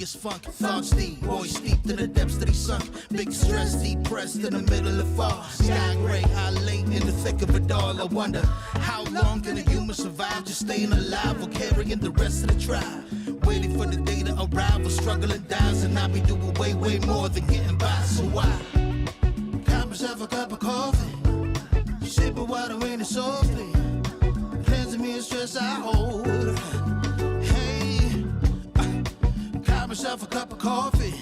is funk. Thoughts deep, boys steeped in the depths that he sunk. Big stress, depressed in the middle of fall. Sky gray, high late in the thick of it all. I wonder, how long can a human survive just staying alive or carrying the rest of the tribe? Waiting for the day to arrive or struggling dies, and I be doing way more than getting by. So why? Cop myself a cup of coffee, sipping water in it softly, cleansing me of stress I hold. Hey, cop myself a cup of coffee,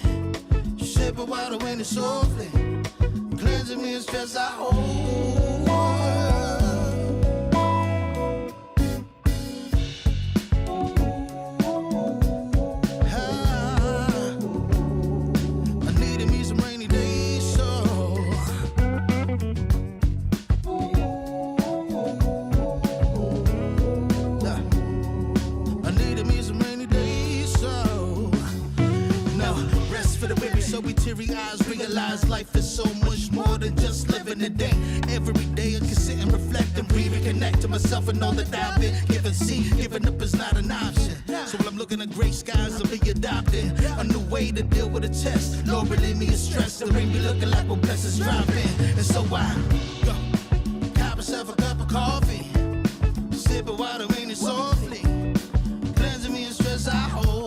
sipping water in it softly, cleansing me of stress I hold. Realize life is so much more than just living a day. Every day I can sit and reflect and reconnect to myself and all that I've been given. See, giving up is not an option. So when I'm looking at gray skies, I'll be adopting a new way to deal with a test. Lord, relieve me of stress and bring me looking like when blessings drop in. And so I cop myself a cup of coffee, sipping water in it softly, cleansing me of stress I hold.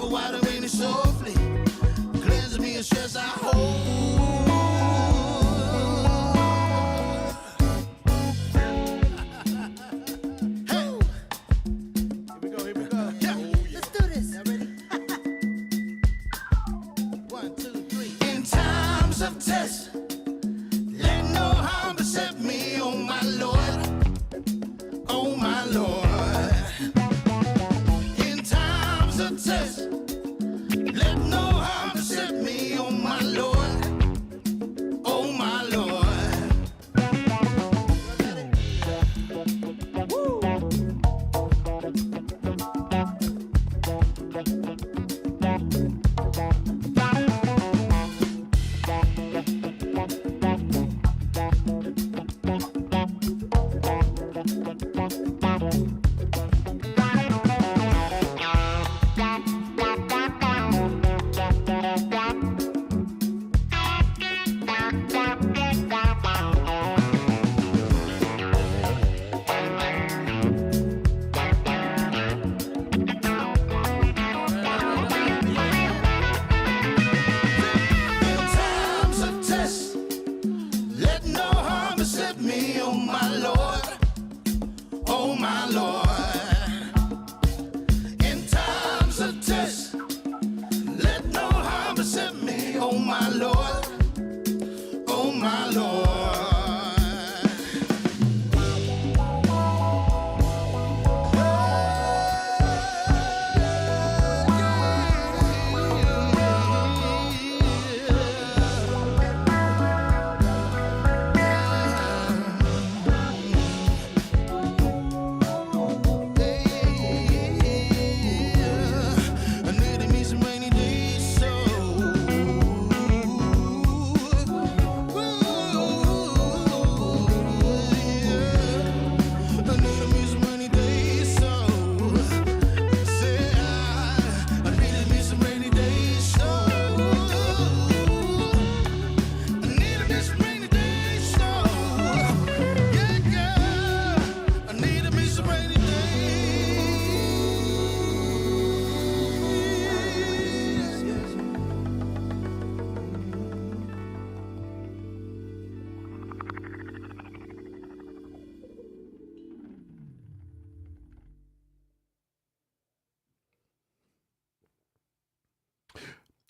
Water in it softly, cleansing me of stress I hold. Hey, here we go. Yeah, let's do this. Y'all ready? 1, 2, 3. In times of test, let no harm beset me, oh my Lord, oh my Lord. In times of test, let no harm beset me, oh my Lord, oh my Lord. Woo.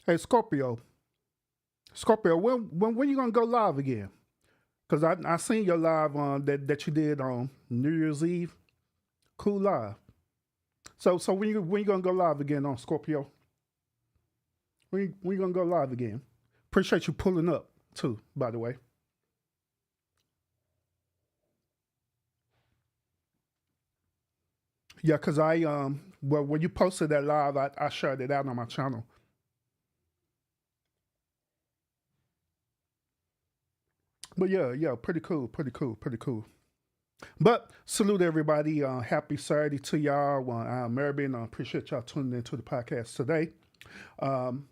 Hey, Scorpio. Scorpio, when you gonna go live again? Cause I seen your live on that you did on New Year's Eve. Cool live. So when you gonna go live again on Scorpio? When you gonna go live again? Appreciate you pulling up too, by the way. Yeah, cause well when you posted that live, I shared it out on my channel. But yeah, pretty cool. But salute everybody. Happy Saturday to y'all. I'm Mervin. I appreciate y'all tuning into the podcast today. Um,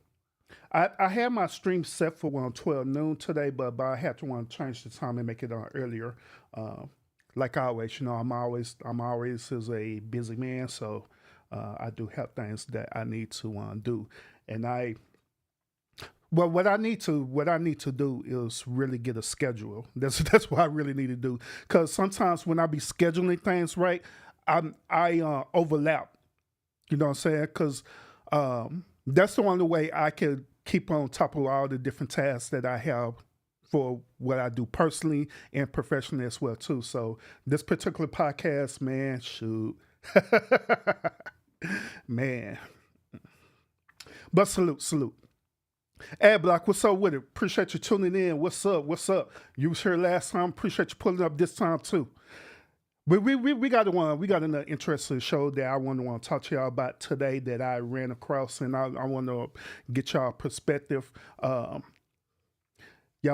I had my stream set for 12 noon today, but I had to change the time and make it earlier. Uh, like always, I'm always is a busy man, so I do have things that I need to do, and what I need to do is really get a schedule. That's what I really need to do. Because sometimes when I be scheduling things right, I overlap. You know what I'm saying? Because that's the only way I can keep on top of all the different tasks that I have for what I do personally and professionally as well too. So this particular podcast, man, shoot, man. But salute. Ad Block, what's up with it? Appreciate you tuning in. What's up? You was here last time. Appreciate you pulling up this time too. But we got another interesting show that I want to talk to y'all about today that I ran across, and I want to get y'all perspective. Yeah,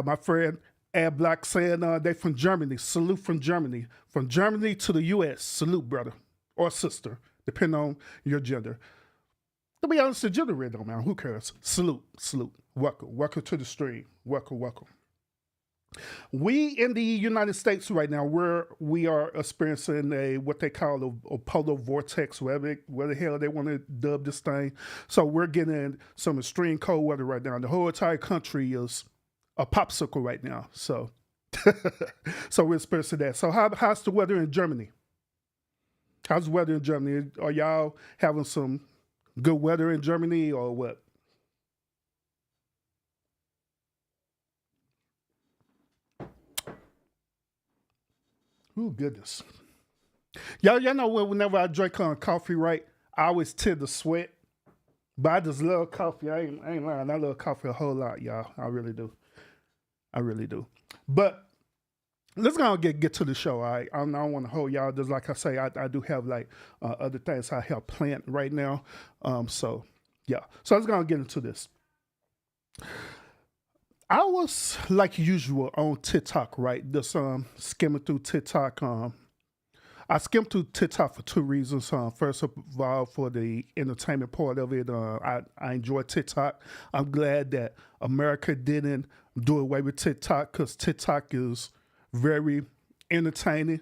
my friend Ad Block saying they from Germany. Salute from Germany to the U.S. Salute, brother or sister, depending on your gender. To be honest, the gender really don't matter. Who cares? Salute. Welcome to the stream. Welcome. We in the United States right now, we are experiencing what they call a polar vortex, whatever the hell they want to dub this thing. So we're getting some extreme cold weather right now. The whole entire country is a popsicle right now. So, so we're experiencing that. So how's the weather in Germany? How's the weather in Germany? Are y'all having some good weather in Germany or what? Oh, goodness. Y'all know whenever I drink coffee, right, I always tend to sweat. But I just love coffee. I ain't lying. I love coffee a whole lot, y'all. I really do. But let's go and get to the show. All right? I don't want to hold y'all. Just like I say, I do have like other things I have planned right now. So yeah. So let's go and get into this. I was like usual on TikTok, right? Just skimming through TikTok. I skimmed through TikTok for two reasons. First of all, for the entertainment part of it, I enjoy TikTok. I'm glad that America didn't do away with TikTok because TikTok is very entertaining.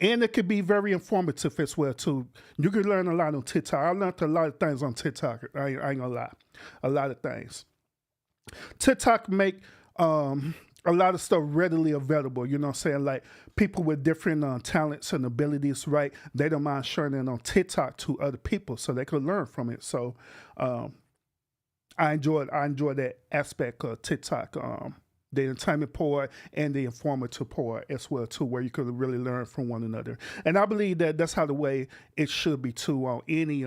And it could be very informative as well, too. You can learn a lot on TikTok. I learned a lot of things on TikTok. I ain't gonna lie. A lot of things. TikTok make a lot of stuff readily available. You know what I'm saying? Like people with different talents and abilities, right? They don't mind sharing it on TikTok to other people so they could learn from it. So I enjoy that aspect of TikTok. The entertainment part and the informative part as well too, where you could really learn from one another. And I believe that that's how the way it should be too on any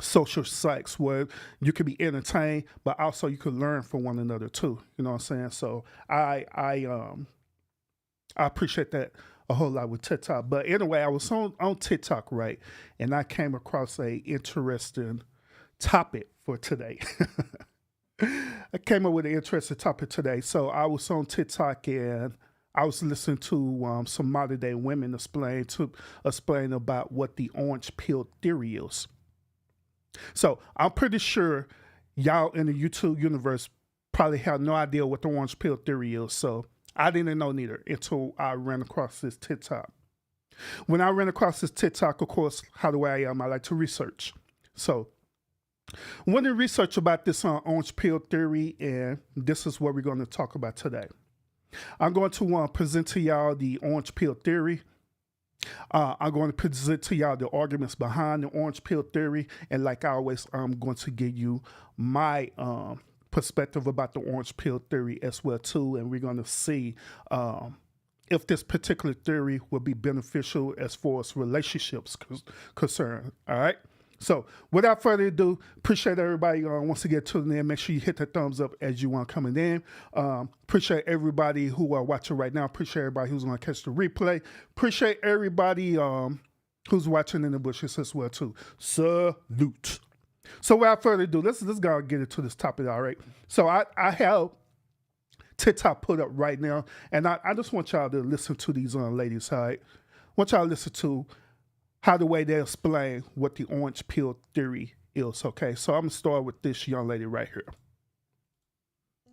social sites where you could be entertained, but also you could learn from one another too. You know what I'm saying? So I appreciate that a whole lot with TikTok. But anyway, I was on TikTok, right, and I came across a interesting topic for today. I came up with an interesting topic today. So I was on TikTok and I was listening to some modern day women explain about what the orange pill theory is. So I'm pretty sure y'all in the YouTube universe probably have no idea what the orange pill theory is. So I didn't know neither until I ran across this TikTok. When I ran across this TikTok, of course, how the way I am, I like to research. So when I research about this orange pill theory, and this is what we're going to talk about today. I'm going to present to y'all the orange pill theory. I'm going to present to y'all the arguments behind the orange pill theory. And like always, I'm going to give you my perspective about the orange pill theory as well too. And we're going to see if this particular theory will be beneficial as far as relationships concerned. All right. So without further ado, appreciate everybody once again tuning in. Make sure you hit the thumbs up as you want coming in. Appreciate everybody who are watching right now. Appreciate everybody who's going to catch the replay. Appreciate everybody who's watching in the bushes as well too. Salute. So without further ado, let's go and get into this topic. All right. So I have TikTok put up right now, and I just want y'all to listen to these ladies. All right, I want y'all to listen to how the way they explain what the orange peel theory is. Okay, so I'm gonna start with this young lady right here.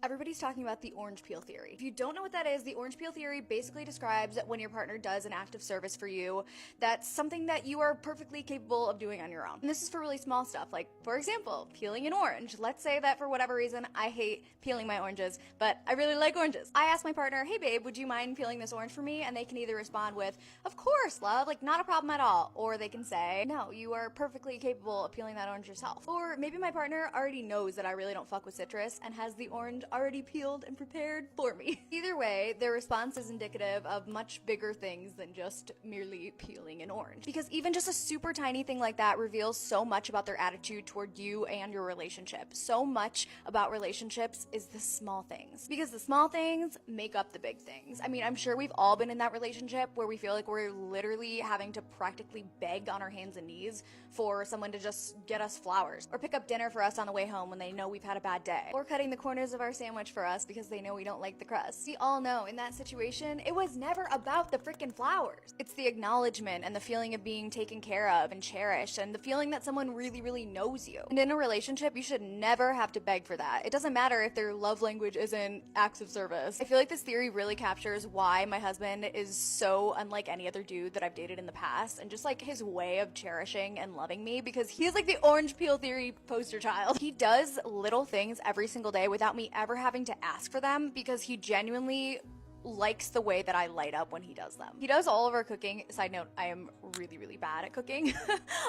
Everybody's talking about the orange peel theory. If you don't know what that is, the orange peel theory basically describes when your partner does an act of service for you that's something that you are perfectly capable of doing on your own. And this is for really small stuff, like, for example, peeling an orange. Let's say that for whatever reason, I hate peeling my oranges, but I really like oranges. I ask my partner, hey babe, would you mind peeling this orange for me? And they can either respond with, of course, love, like not a problem at all. Or they can say, no, you are perfectly capable of peeling that orange yourself. Or maybe my partner already knows that I really don't fuck with citrus and has the orange already peeled and prepared for me. Either way, their response is indicative of much bigger things than just merely peeling an orange. Because even just a super tiny thing like that reveals so much about their attitude toward you and your relationship. So much about relationships is the small things. Because the small things make up the big things. I mean, I'm sure we've all been in that relationship where we feel like we're literally having to practically beg on our hands and knees for someone to just get us flowers, or pick up dinner for us on the way home when they know we've had a bad day, or cutting the corners of our sandwich for us because they know we don't like the crust. We all know in that situation, it was never about the freaking flowers. It's the acknowledgement and the feeling of being taken care of and cherished, and the feeling that someone really, really knows you. And in a relationship, you should never have to beg for that. It doesn't matter if their love language isn't acts of service. I feel like this theory really captures why my husband is so unlike any other dude that I've dated in the past, and just like his way of cherishing and loving me, because he is like the orange peel theory poster child. He does little things every single day without me ever having to ask for them, because he genuinely likes the way that I light up when he does them. He does all of our cooking. Side note, I am really, really bad at cooking.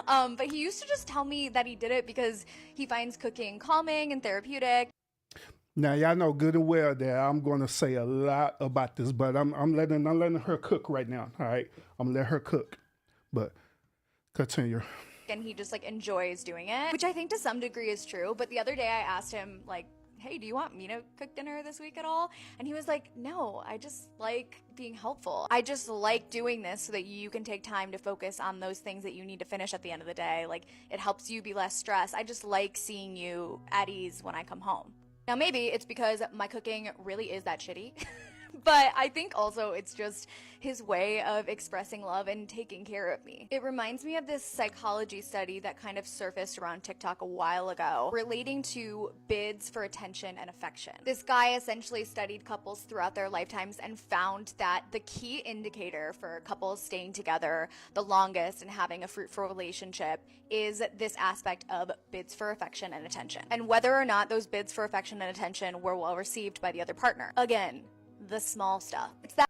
But he used to just tell me that he did it because he finds cooking calming and therapeutic. Now y'all know good and well that I'm going to say a lot about this, but I'm letting her cook right now. All right, I'm gonna let her cook, but continue. And he just like enjoys doing it, which I think to some degree is true. But the other day I asked him, like, hey, do you want me to cook dinner this week at all? And he was like, no, I just like being helpful. I just like doing this so that you can take time to focus on those things that you need to finish at the end of the day. Like, it helps you be less stressed. I just like seeing you at ease when I come home. Now, maybe it's because my cooking really is that shitty. But I think also it's just his way of expressing love and taking care of me. It reminds me of this psychology study that kind of surfaced around TikTok a while ago, relating to bids for attention and affection. This guy essentially studied couples throughout their lifetimes and found that the key indicator for couples staying together the longest and having a fruitful relationship is this aspect of bids for affection and attention, and whether or not those bids for affection and attention were well received by the other partner. Again, the small stuff. It's that.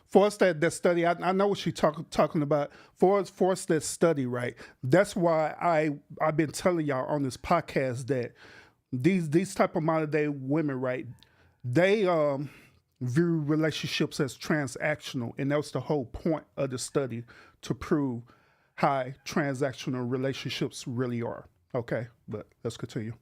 For us that study, I know what she's talking about. For us that study, right? That's why I've been telling y'all on this podcast that these type of modern day women, right? They view relationships as transactional, and that was the whole point of the study, to prove how transactional relationships really are. Okay, but let's continue.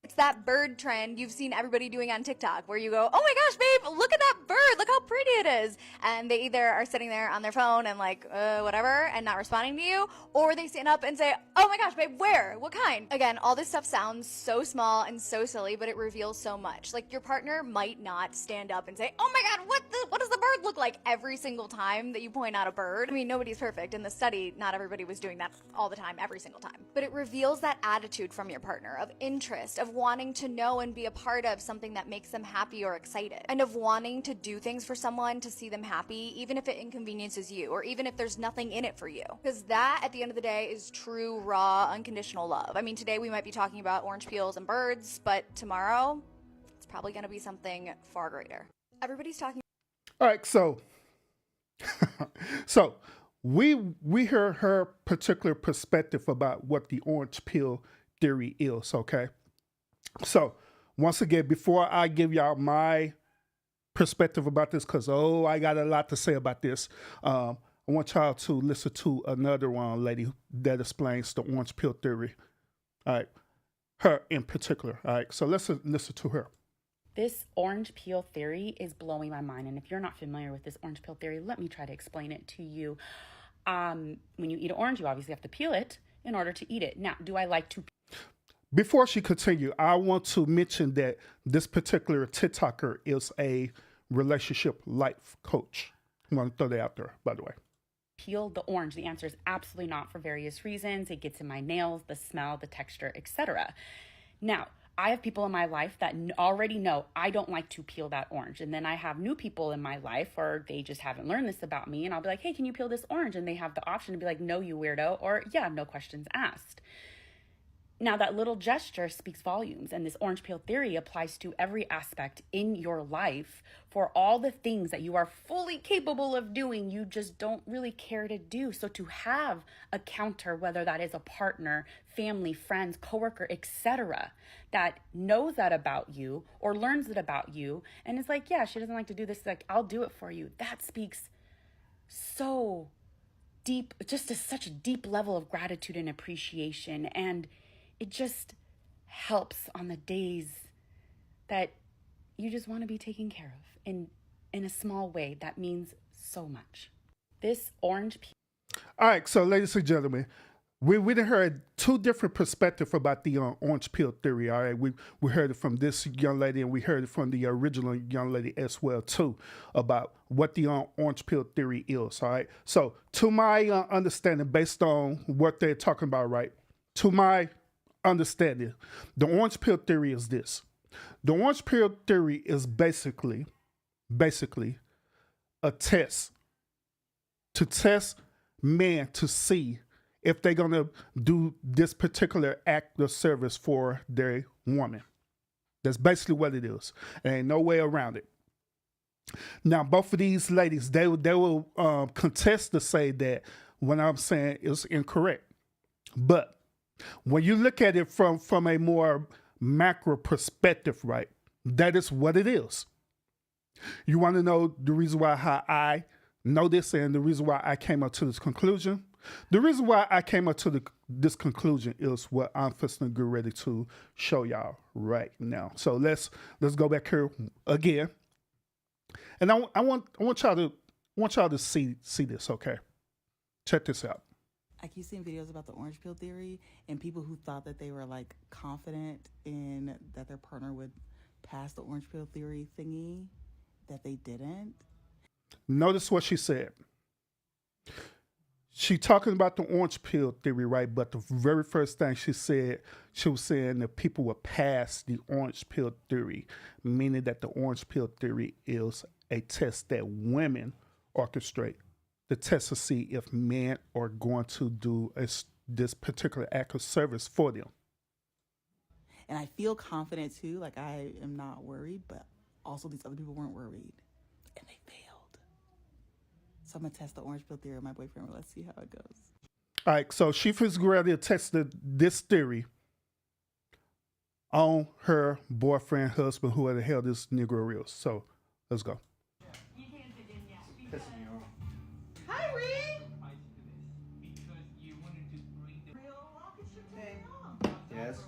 It's that bird trend you've seen everybody doing on TikTok, where you go, oh my gosh, babe, look at that bird, look how pretty it is. And they either are sitting there on their phone and like, whatever, and not responding to you, or they stand up and say, oh my gosh, babe, where? What kind? Again, all this stuff sounds so small and so silly, but it reveals so much. Like, your partner might not stand up and say, oh my God, what does the bird look like every single time that you point out a bird? I mean, nobody's perfect. In the study, not everybody was doing that all the time, every single time. But it reveals that attitude from your partner of interest, of wanting to know and be a part of something that makes them happy or excited, and of wanting to do things for someone to see them happy, even if it inconveniences you, or even if there's nothing in it for you. Because that, at the end of the day, is true, raw, unconditional love. I mean, today we might be talking about orange peels and birds, but tomorrow, it's probably going to be something far greater. Everybody's talking. All right, so we hear her particular perspective about what the orange peel theory is, okay? So, once again, before I give y'all my perspective about this, because, I got a lot to say about this, I want y'all to listen to another one lady that explains the orange peel theory. All right, her in particular. All right, so let's listen to her. This orange peel theory is blowing my mind. And if you're not familiar with this orange peel theory, let me try to explain it to you. When you eat an orange, you obviously have to peel it in order to eat it. Now, do I like to... Before she continue, I want to mention that this particular TikToker is a relationship life coach. I want to throw that out there, by the way. Peel the orange? The answer is absolutely not, for various reasons. It gets in my nails, the smell, the texture, etc. Now, I have people in my life that already know I don't like to peel that orange. And then I have new people in my life, or they just haven't learned this about me. And I'll be like, hey, can you peel this orange? And they have the option to be like, no, you weirdo, or yeah, no questions asked. Now, that little gesture speaks volumes, and this orange peel theory applies to every aspect in your life for all the things that you are fully capable of doing, you just don't really care to do. So to have a counter, whether that is a partner, family, friends, coworker, etc., that knows that about you or learns it about you and is like, yeah, she doesn't like to do this, like, I'll do it for you. That speaks so deep, just to such a deep level of gratitude and appreciation. And it just helps on the days that you just want to be taken care of in a small way. That means so much. This orange peel. All right, so ladies and gentlemen, we done heard two different perspectives about the orange peel theory. All right, we heard it from this young lady, and we heard it from the original young lady as well too, about what the orange peel theory is. All right, so to my understanding, based on what they're talking about, right, to my understanding, the orange peel theory is this. The orange peel theory is basically a test to test men to see if they're going to do this particular act of service for their woman. That's basically what it is. There ain't no way around it. Now, both of these ladies, they will contest to say that what I'm saying is incorrect. But when you look at it from a more macro perspective, right, that is what it is. You want to know the reason why how I know this and the reason why I came up to this conclusion? The reason why I came up to this conclusion is what I'm fixing to get ready to show y'all right now. So let's go back here again, and I want y'all to see this. Okay, check this out. I keep seeing videos about the orange peel theory and people who thought that they were like confident in that their partner would pass the orange peel theory thingy, that they didn't. Notice what she said. She talking about the orange peel theory, right? But the very first thing she said, she was saying that people would pass the orange peel theory, meaning that the orange peel theory is a test that women orchestrate. The test to see if men are going to do this particular act of service for them. And I feel confident too, like I am not worried, but also these other people weren't worried and they failed. So I'm gonna test the orange peel theory with my boyfriend. Let's see how it goes. All right, so she figured out to test this theory on her boyfriend, husband, whoever the hell this Negro is. So let's go. Hi, Reed. Yes.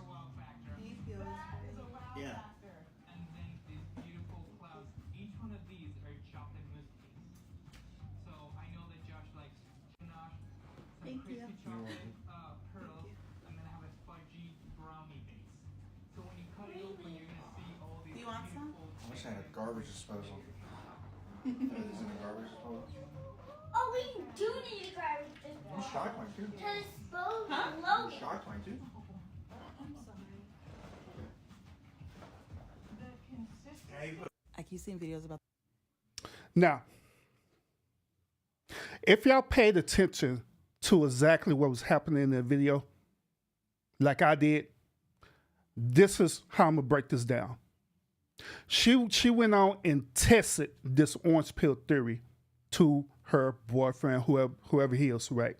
Yeah. And then these beautiful clouds. Each one of these are chocolate mousse cakes. So I know that Josh likes ganache, some crispy chocolate pearls, and then I have a fudgy brownie base. So when you cut it open, you're gonna see all these beautiful. I wish I had a garbage disposal. Is in a garbage disposal? Oh, we do need to grab this. You shocked mine too. To dispose of You Logan. shocked mine too. I keep seeing videos about. Now, if y'all paid attention to exactly what was happening in the video, like I did, this is how I'm gonna break this down. She went on and tested this orange peel theory to her boyfriend, whoever he is, right?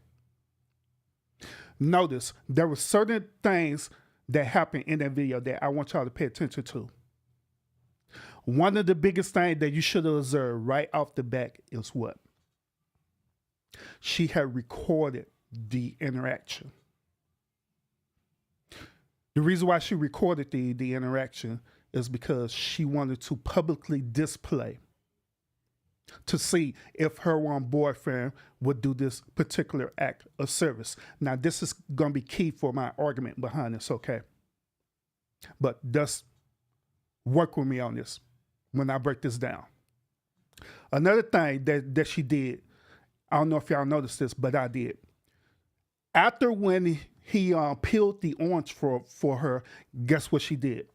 Notice there were certain things that happened in that video that I want y'all to pay attention to. One of the biggest things that you should have observed right off the bat is what? She had recorded the interaction. The reason why she recorded the interaction is because she wanted to publicly display to see if her one boyfriend would do this particular act of service. Now, this is going to be key for my argument behind this, okay? But just work with me on this when I break this down. Another thing that she did, I don't know if y'all noticed this, but I did. After when he peeled the orange for her, guess what she did?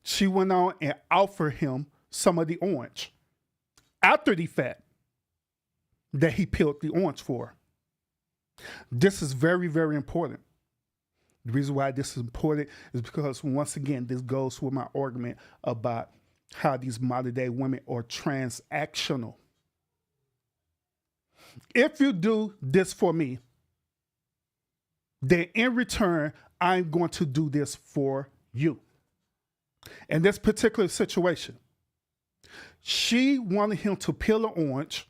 She went on and offered him some of the orange after the fact that he peeled the orange for her. This is very, very important. The reason why this is important is because, once again, this goes with my argument about how these modern day women are transactional. If you do this for me, then in return, I'm going to do this for you. In this particular situation, she wanted him to peel an orange.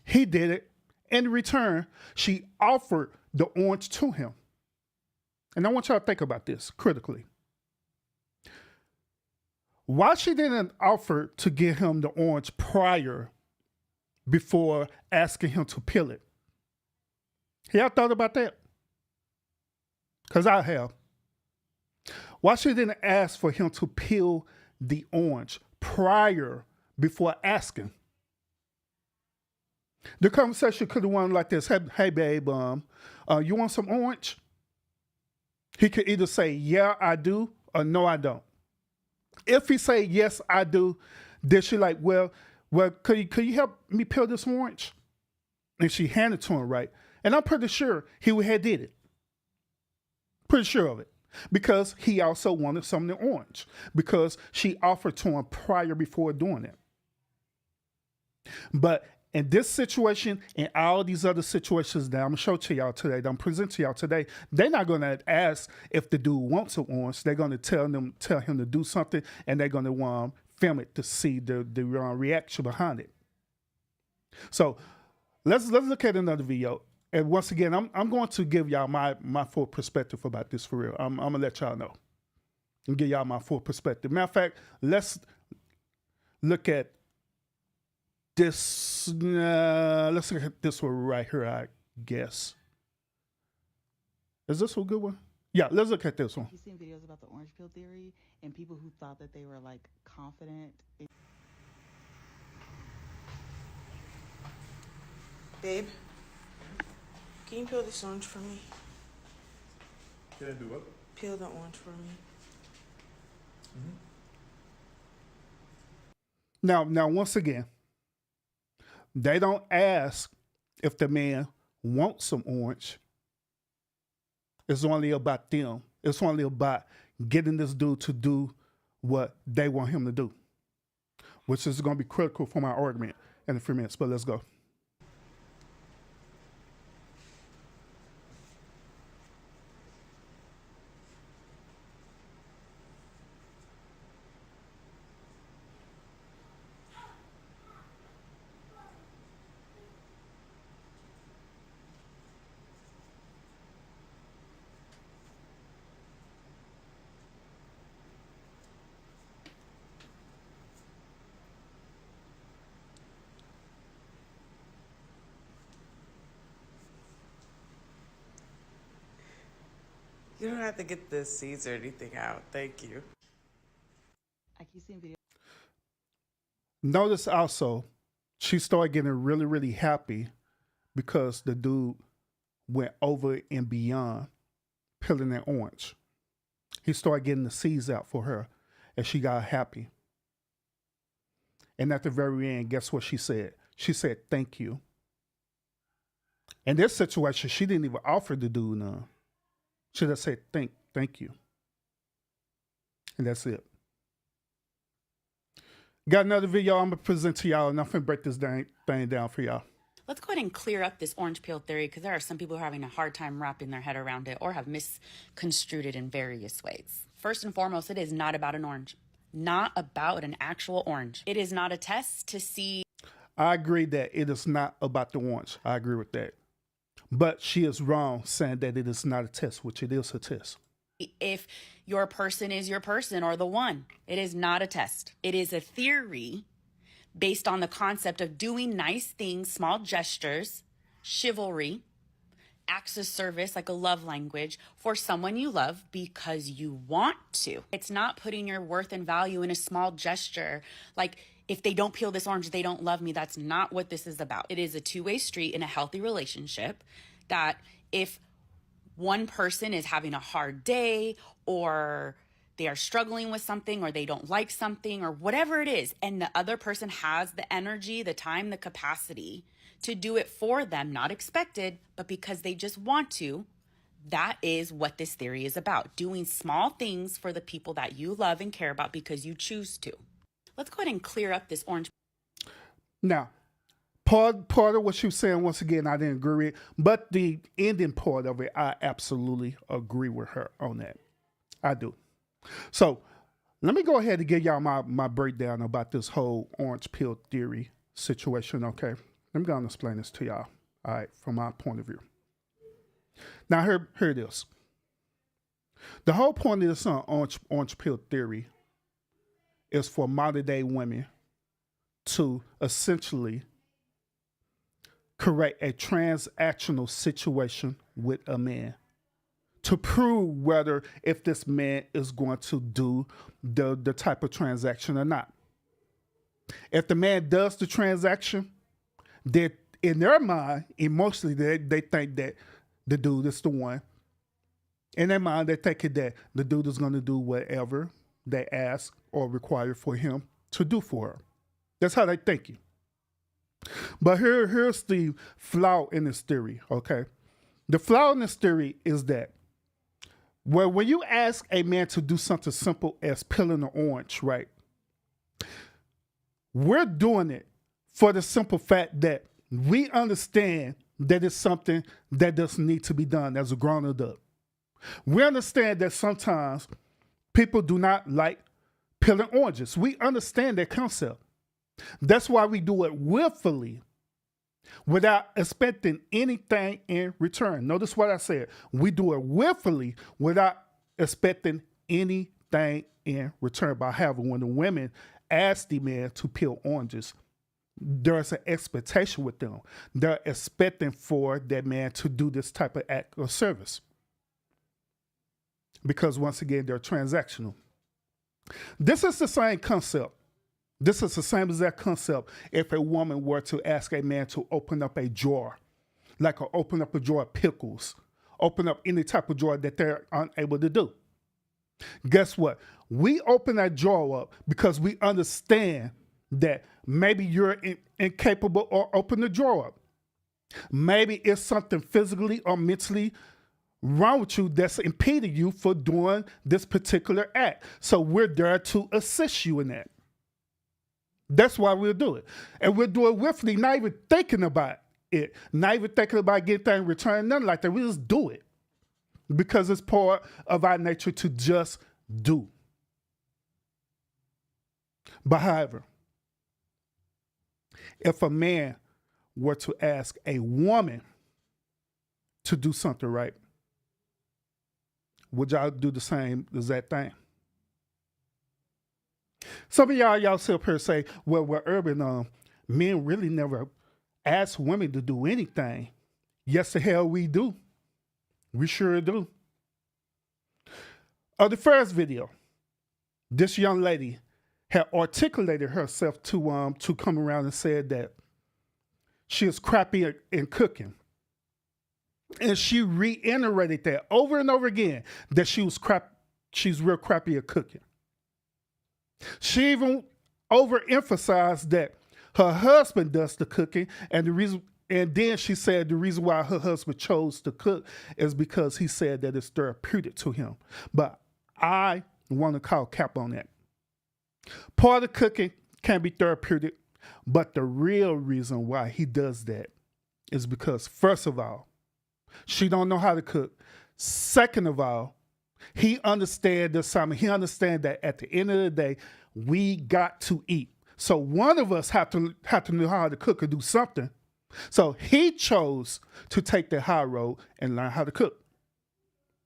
He did it. In return, she offered the orange to him. And I want y'all to think about this critically. Why she didn't offer to give him the orange prior before asking him to peel it? Y'all thought about that? Because I have. Why she didn't ask for him to peel the orange prior before asking? The conversation could have went like this. Hey babe, you want some orange? He could either say, yeah, I do, or no, I don't. If he say, yes, I do, then she like, well, could you help me peel this orange? And she handed it to him, right? And I'm pretty sure he would have did it. Pretty sure of it. Because he also wanted some of the orange. Because she offered to him prior before doing it. But in this situation and all these other situations that I'm going to show to y'all today, that I'm presenting to y'all today, they're not going to ask if the dude wants an orange. They're going to tell him to do something, and they're going to film it to see the reaction behind it. So let's look at another video. And once again, I'm going to give y'all my full perspective about this for real. I'm going to let y'all know and give y'all my full perspective. Matter of fact, let's look at this. Let's look at this one right here, I guess. Is this a good one? Yeah, let's look at this one. You've seen videos about the orange peel theory and people who thought that they were like confident. Babe, can you peel this orange for me? Can I do what? Peel the orange for me. Now, once again, they don't ask if the man wants some orange. It's only about them. It's only about getting this dude to do what they want him to do, which is going to be critical for my argument in a few minutes. But let's go. You don't have to get the seeds or anything out. Thank you. I keep seeing videos. Notice also, she started getting really, really happy because the dude went over and beyond peeling that orange. He started getting the seeds out for her, and she got happy. And at the very end, guess what she said? She said, thank you. In this situation, she didn't even offer the dude none. She just said, thank you. And that's it. Got another video I'm going to present to y'all, and I'm going to break this thing down for y'all. Let's go ahead and clear up this orange peel theory, because there are some people who are having a hard time wrapping their head around it or have misconstrued it in various ways. First and foremost, it is not about an orange. Not about an actual orange. It is not a test to see. I agree that it is not about the orange. I agree with that. But she is wrong saying that it is not a test, which it is a test. If your person is your person or the one. It is not a test. It is a theory based on the concept of doing nice things, small gestures, chivalry, acts of service, like a love language, for someone you love because you want to. It's not putting your worth and value in a small gesture. Like, if they don't peel this orange, they don't love me. That's not what this is about. It is a two-way street in a healthy relationship, that if one person is having a hard day, or they are struggling with something, or they don't like something, or whatever it is, and the other person has the energy, the time, the capacity to do it for them, not expected, but because they just want to, that is what this theory is about. Doing small things for the people that you love and care about because you choose to. Let's go ahead and clear up this orange. Now, part of what she was saying, once again, I didn't agree with, but the ending part of it, I absolutely agree with her on that. I do. So let me go ahead and give y'all my breakdown about this whole orange pill theory situation, okay? Let me go and explain this to y'all, all right, from my point of view. Now, here it is. The whole point of this orange pill theory is for modern day women to essentially create a transactional situation with a man to prove whether if this man is going to do the type of transaction or not. If the man does the transaction, that in their mind, emotionally, they think that the dude is the one. In their mind, they're thinking that the dude is going to do whatever they ask or require for him to do for her. That's how they thinking. But here's the flaw in this theory, okay? The flaw in this theory is that when you ask a man to do something simple as peeling an orange, right? We're doing it for the simple fact that we understand that it's something that doesn't need to be done as a grown adult. We understand that sometimes people do not like peeling oranges. We understand that concept. That's why we do it willfully without expecting anything in return. Notice what I said. We do it willfully without expecting anything in return. But however, when the women ask the man to peel oranges, there's an expectation with them. They're expecting for that man to do this type of act of service. Because once again, they're transactional. This is the same concept. This is the same exact concept if a woman were to ask a man to open up a drawer, like open up a drawer of pickles, open up any type of drawer that they're unable to do. Guess what? We open that drawer up because we understand that maybe you're incapable or open the drawer up. Maybe it's something physically or mentally wrong with you that's impeding you for doing this particular act. So we're there to assist you in that. That's why we'll do it. And we'll do it willfully, not even thinking about it, not even thinking about getting things returned, nothing like that. We just do it because it's part of our nature to just do. But however, if a man were to ask a woman to do something right, would y'all do the same exact thing? Some of y'all sit up here and say, well, we're urban, men really never ask women to do anything. Yes, the hell we do. We sure do. The first video, this young lady had articulated herself to come around and said that she is crappy in cooking. And she reiterated that over and over again, that she's real crappy at cooking. She even overemphasized that her husband does the cooking, and then she said the reason why her husband chose to cook is because he said that it's therapeutic to him. But I want to call cap on that. Part of cooking can be therapeutic, but the real reason why he does that is because, first of all, she don't know how to cook. Second of all, he understands the assignment. He understands that at the end of the day, we got to eat. So one of us have to know how to cook or do something. So he chose to take the high road and learn how to cook.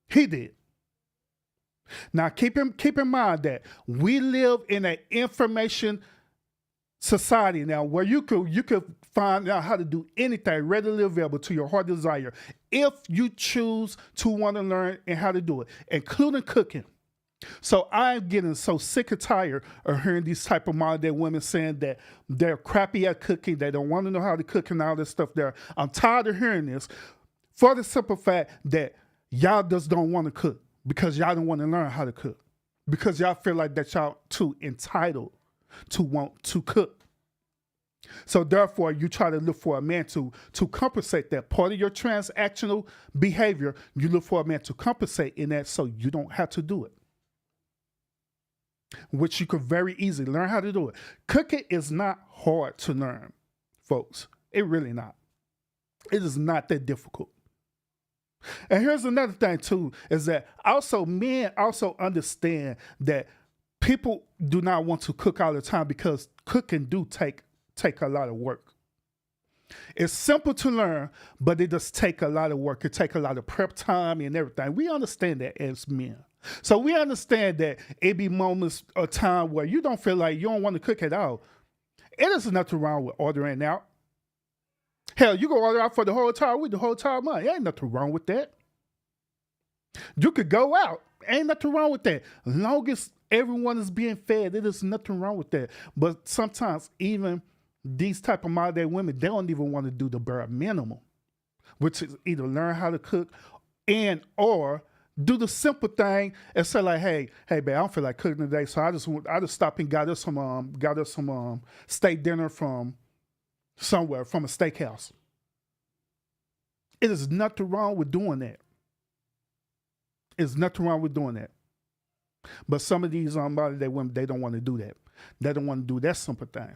He did. Now keep in mind that we live in an information society now where you could find out how to do anything readily available to your heart desire if you choose to want to learn and how to do it, including cooking. So I'm getting so sick and tired of hearing these type of modern day women saying that they're crappy at cooking, they don't want to know how to cook and all this stuff there. I'm tired of hearing this for the simple fact that y'all just don't want to cook because y'all don't want to learn how to cook. Because y'all feel like that y'all too entitled to want to cook. So therefore, you try to look for a man to compensate that. Part of your transactional behavior, you look for a man to compensate in that so you don't have to do it. Which you could very easily learn how to do it. Cooking is not hard to learn, folks. It really not. It is not that difficult. And here's another thing too, is that also men also understand that people do not want to cook all the time because cooking do take a lot of work. It's simple to learn, but it does take a lot of work. It takes a lot of prep time and everything. We understand that as men. So we understand that it be moments of time where you don't feel like you don't want to cook at all. It is nothing wrong with ordering out. Hell, you can order out for the whole entire week, the whole entire month. Ain't nothing wrong with that. You could go out. Ain't nothing wrong with that. As long as everyone is being fed, it is nothing wrong with that. But sometimes even these type of modern day women, they don't even want to do the bare minimum, which is either learn how to cook and or do the simple thing and say like, hey, babe, I don't feel like cooking today, so I just stopped and got us some steak dinner from somewhere, from a steakhouse. It is nothing wrong with doing that. It's nothing wrong with doing that. But some of these modern day women, they don't want to do that. They don't want to do that simple thing.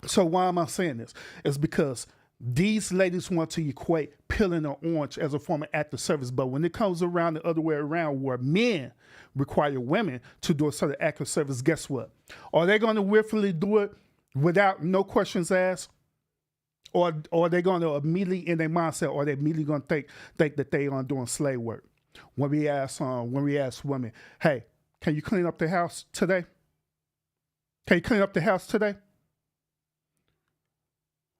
So why am I saying this? It's because these ladies want to equate peeling an orange as a form of active service. But when it comes around the other way around where men require women to do a certain active service, guess what? Are they going to willfully do it without no questions asked? Or are they going to immediately in their mindset, or they immediately going to think that they are doing slave work? When we ask women, hey, can you clean up the house today? Can you clean up the house today?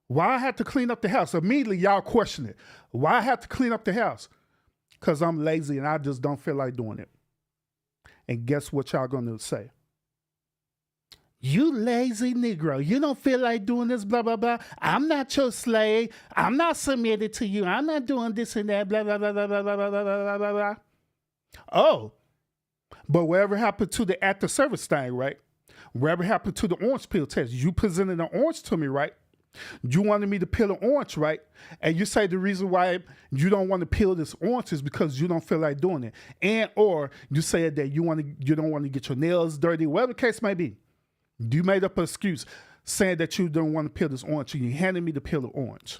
Why I have to clean up the house? Immediately y'all question it. Why I have to clean up the house? Because I'm lazy and I just don't feel like doing it. And guess what y'all gonna say? You lazy Negro. You don't feel like doing this, blah, blah, blah. I'm not your slave. I'm not submitted to you. I'm not doing this and that, blah, blah, blah, blah, blah, blah, blah, blah, blah, blah. Oh, but whatever happened to the active service thing, right? Whatever happened to the orange peel test? You presented an orange to me, right? You wanted me to peel an orange, right? And you say the reason why you don't want to peel this orange is because you don't feel like doing it. And or you said that you don't want to get your nails dirty, whatever the case may be. You made up an excuse saying that you don't want to peel this orange, and you handed me the peel of orange.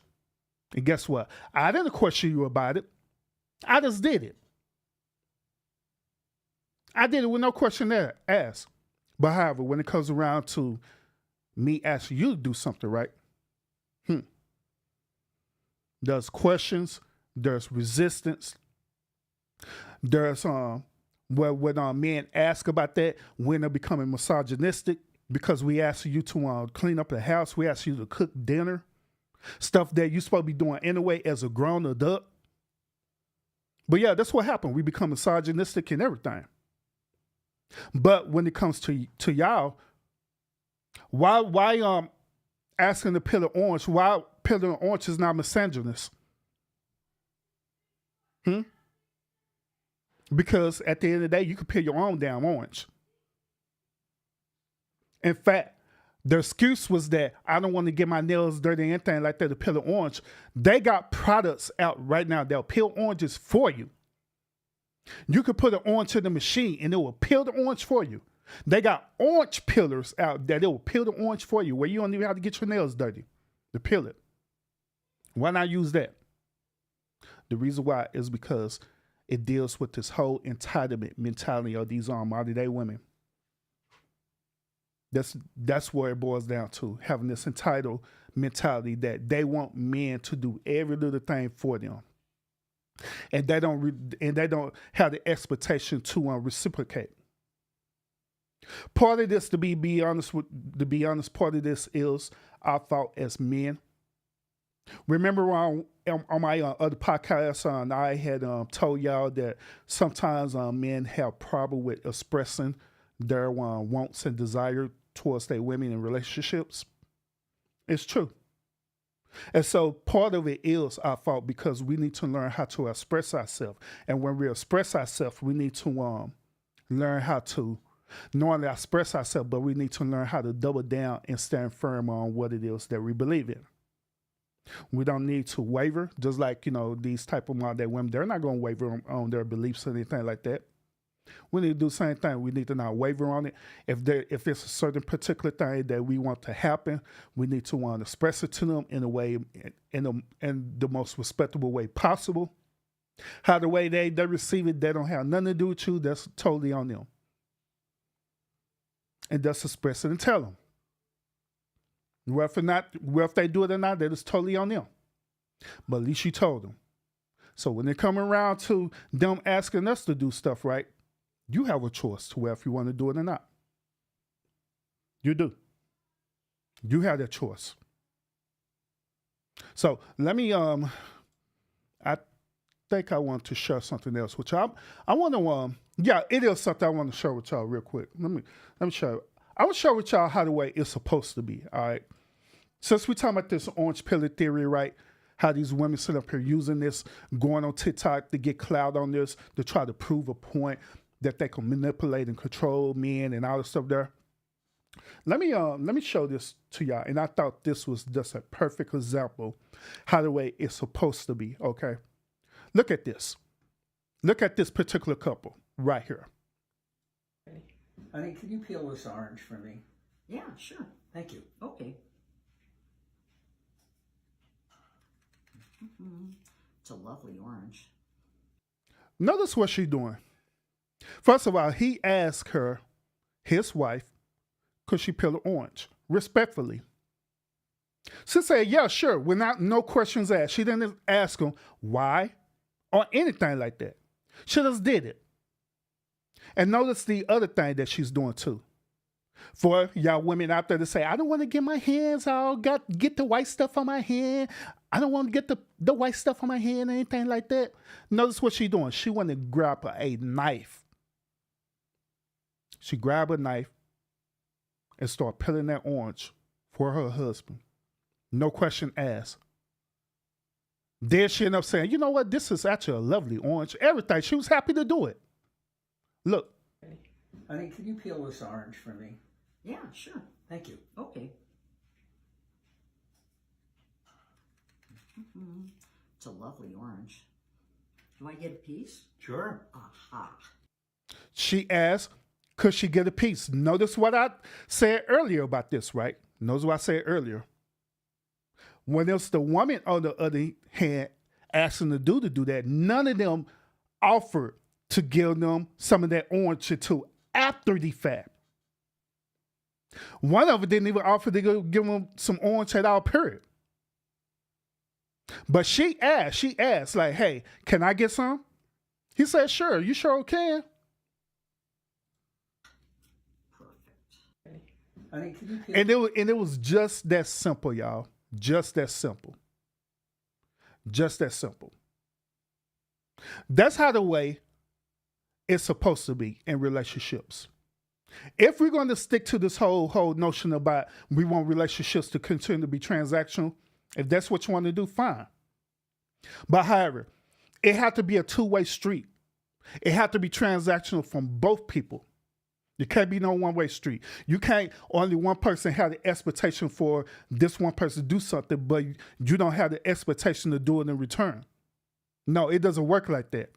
And guess what? I didn't question you about it. I just did it. I did it with no question asked. But however, when it comes around to me asking you to do something, right? There's questions, there's resistance, there's when men ask about that, when they're becoming misogynistic, because we ask you to clean up the house, we ask you to cook dinner, stuff that you're supposed to be doing anyway as a grown adult. But yeah, that's what happened. We become misogynistic and everything. But when it comes to y'all, why asking to peel an orange, why peeling an orange is not misogynist? Because at the end of the day, you can peel your own damn orange. In fact, the excuse was that I don't want to get my nails dirty or anything like that to peel an orange. They got products out right now that'll peel oranges for you. You could put an orange in the machine and it will peel the orange for you. They got orange peelers out there that will peel the orange for you where you don't even have to get your nails dirty to peel it. Why not use that? The reason why is because it deals with this whole entitlement mentality of these modern day women. That's where it boils down to, having this entitled mentality that they want men to do every little thing for them, and they don't have the expectation to reciprocate. Part of this, to be honest, part of this is our fault as men. Remember on my other podcast, I had told y'all that sometimes men have problem with expressing their wants and desire towards their women in relationships. It's true. And so part of it is our fault because we need to learn how to express ourselves. And when we express ourselves, we need to learn how to not only express ourselves, but we need to learn how to double down and stand firm on what it is that we believe in. We don't need to waver, just like, these type of modern women, they're not going to waver on their beliefs or anything like that. We need to do the same thing. We need to not waver on it. If it's a certain particular thing that we want to happen, we need to express it to them in a way, in the most respectable way possible. How the way they receive it, they don't have nothing to do with you. That's totally on them. And just express it and tell them. If they do it or not, that is totally on them. But at least you told them. So when they come around to them asking us to do stuff, right? You have a choice to where if you want to do it or not. You do. You have that choice. So let me I think I want to share something else with y'all. I want to it is something I want to share with y'all real quick. Let me share. I will share with y'all how the way it's supposed to be. All right. Since we're talking about this orange pill theory, right? How these women sit up here using this, going on TikTok to get clout on this, to try to prove a point that they can manipulate and control men and all this stuff there. Let me show this to y'all. And I thought this was just a perfect example how the way it's supposed to be, okay? Look at this. Look at this particular couple right here. Honey, can you peel this orange for me? Yeah, sure. Thank you. Okay. It's a lovely orange. Notice what she's doing. First of all, he asked her, his wife, could she peel an orange? Respectfully. She said, yeah, sure, without no questions asked. She didn't ask him why or anything like that. She just did it. And notice the other thing that she's doing too. For y'all women out there to say, I don't want to get my hands all get the white stuff on my hand. I don't want to get the white stuff on my hand or anything like that. Notice what she's doing. She wanted to grab a knife. She grabbed a knife and started peeling that orange for her husband. No question asked. Then she ended up saying, you know what? This is actually a lovely orange. Everything. She was happy to do it. Look. Honey, can you peel this orange for me? Yeah, sure. Thank you. Okay. It's a lovely orange. Do I get a piece? Sure. Aha. She asked, could she get a piece? Notice what I said earlier about this, right? Notice what I said earlier. When it's the woman on the other hand asking the dude to do that, none of them offered to give them some of that orange too after the fact. One of them didn't even offer to give him some orange at all, period. But she asked, like, hey, can I get some? He said, sure, you sure can. Perfect. Honey, can you peel? And it was just that simple, y'all. Just that simple. Just that simple. That's how the way it's supposed to be in relationships. If we're going to stick to this whole notion about we want relationships to continue to be transactional, if that's what you want to do, fine. But however, it had to be a two-way street. It had to be transactional from both people. It can't be no one-way street. You can't only one person have the expectation for this one person to do something, but you don't have the expectation to do it in return. No, it doesn't work like that.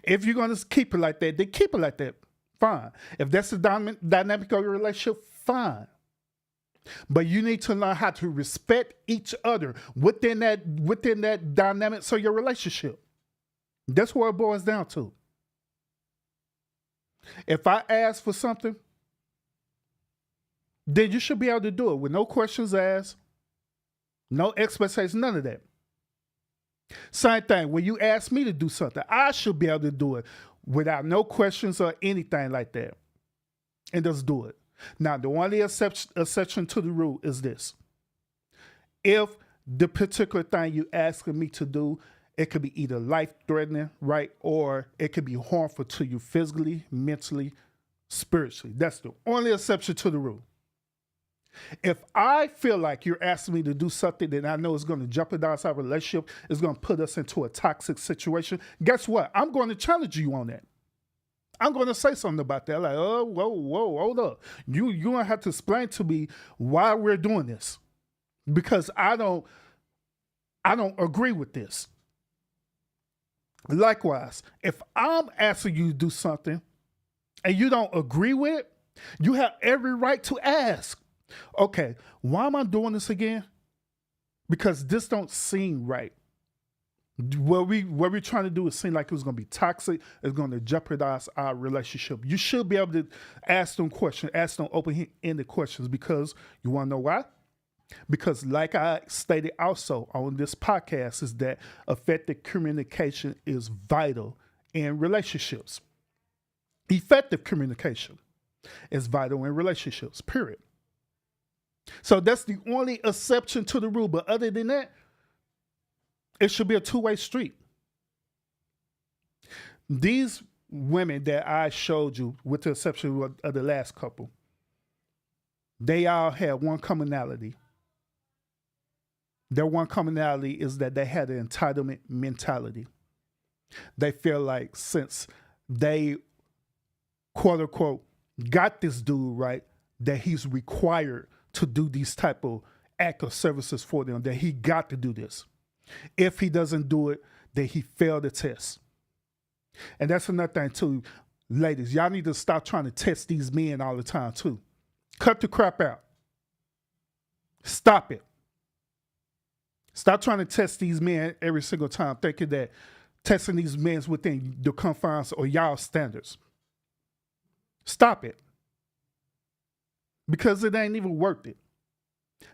If you're going to keep it like that, then keep it like that. Fine. If that's the dynamic of your relationship, fine. But you need to learn how to respect each other within that dynamics of your relationship. That's what it boils down to. If I ask for something, then you should be able to do it with no questions asked, no expectations, none of that. Same thing, when you ask me to do something, I should be able to do it without no questions or anything like that. and just do it. Now, the only exception to the rule is this. If the particular thing you asking me to do, it could be either life-threatening, right? Or it could be harmful to you physically, mentally, spiritually. That's the only exception to the rule. If I feel like you're asking me to do something that I know is going to jeopardize our relationship, is going to put us into a toxic situation, guess what? I'm going to challenge you on that. I'm going to say something about that. Like, oh, whoa, hold up. You're going to have to explain to me why we're doing this. Because I don't agree with this. Likewise, if I'm asking you to do something and you don't agree with it, you have every right to ask. Okay, why am I doing this again? Because this don't seem right. What we're trying to do is seem like it's going to be toxic. It's going to jeopardize our relationship. You should be able to ask them questions, ask them open-ended questions, because you want to know why? Because like I stated also on this podcast, is that effective communication is vital in relationships. Effective communication is vital in relationships, period. So that's the only exception to the rule. But other than that, it should be a two-way street. These women that I showed you, with the exception of the last couple, they all had one commonality. Their one commonality is that they had an entitlement mentality. They feel like since they, quote unquote, got this dude right, that he's required to do these type of act of services for them, that he got to do this. If he doesn't do it, then he failed the test. And that's another thing too, ladies. Y'all need to stop trying to test these men all the time too. Cut the crap out. Stop it. Stop trying to test these men every single time, thinking that testing these men within the confines or y'all standards. Stop it. Because it ain't even worth it.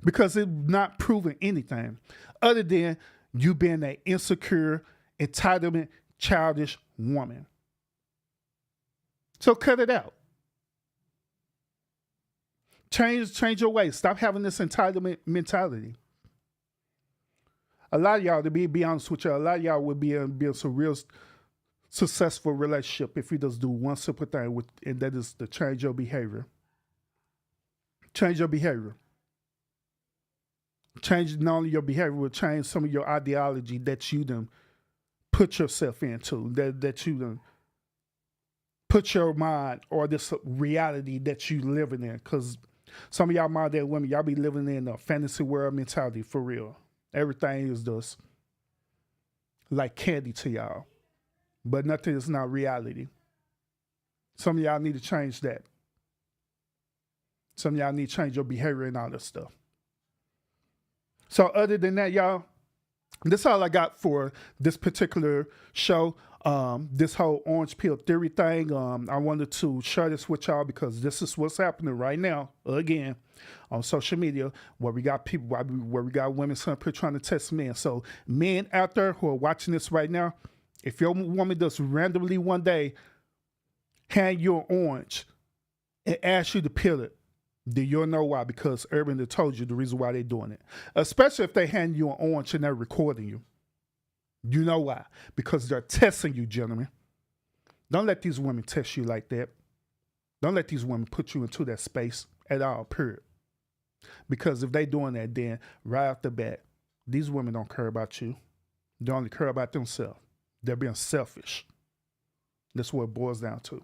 Because it's not proving anything other than you being an insecure, entitlement, childish woman. So cut it out. Change your ways. Stop having this entitlement mentality. A lot of y'all, to be honest with you, a lot of y'all would be in some real successful relationship if you just do one simple thing, and that is to change your behavior. Change your behavior. Change not only your behavior, but change some of your ideology that you done put yourself into, that you done put your mind, or this reality that you living in. Because some of y'all modern women, y'all be living in a fantasy world mentality for real. Everything is just like candy to y'all. But nothing is not reality. Some of y'all need to change that. Some of y'all need to change your behavior and all that stuff. So other than that, y'all, that's all I got for this particular show. This whole orange peel theory thing. I wanted to share this with y'all because this is what's happening right now, again, on social media, where we got people, where we got women trying to test men. So men out there who are watching this right now, if your woman does randomly one day hand you an orange and ask you to peel it, then you'll know why, because Urban had told you the reason why they're doing it. Especially if they hand you an orange and they're recording you. You know why? Because they're testing you, gentlemen. Don't let these women test you like that. Don't let these women put you into that space at all, period. Because if they doing that, then right off the bat, these women don't care about you. They only care about themselves. They're being selfish. That's what it boils down to.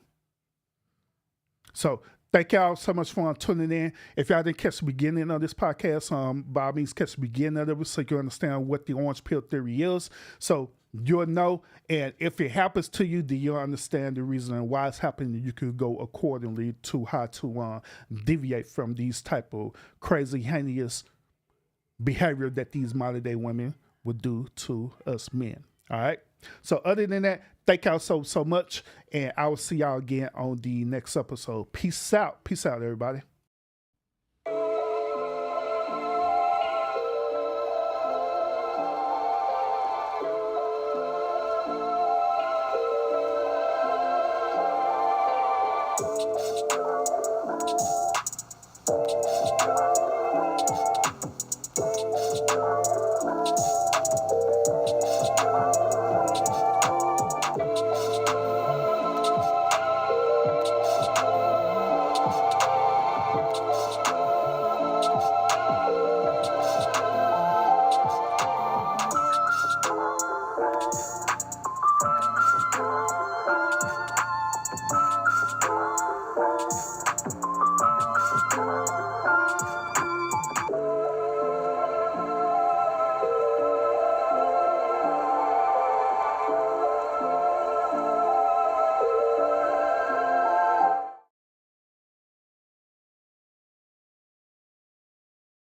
So thank y'all so much for tuning in. If y'all didn't catch the beginning of this podcast, by all means, catch the beginning of it so you understand what the orange peel theory is. So you'll know, and if it happens to you, then you'll understand the reason and why it's happening. You can go accordingly to how to deviate from these type of crazy, heinous behavior that these modern day women would do to us men. All right. So other than that, thank y'all so much, and I will see y'all again on the next episode. Peace out, everybody.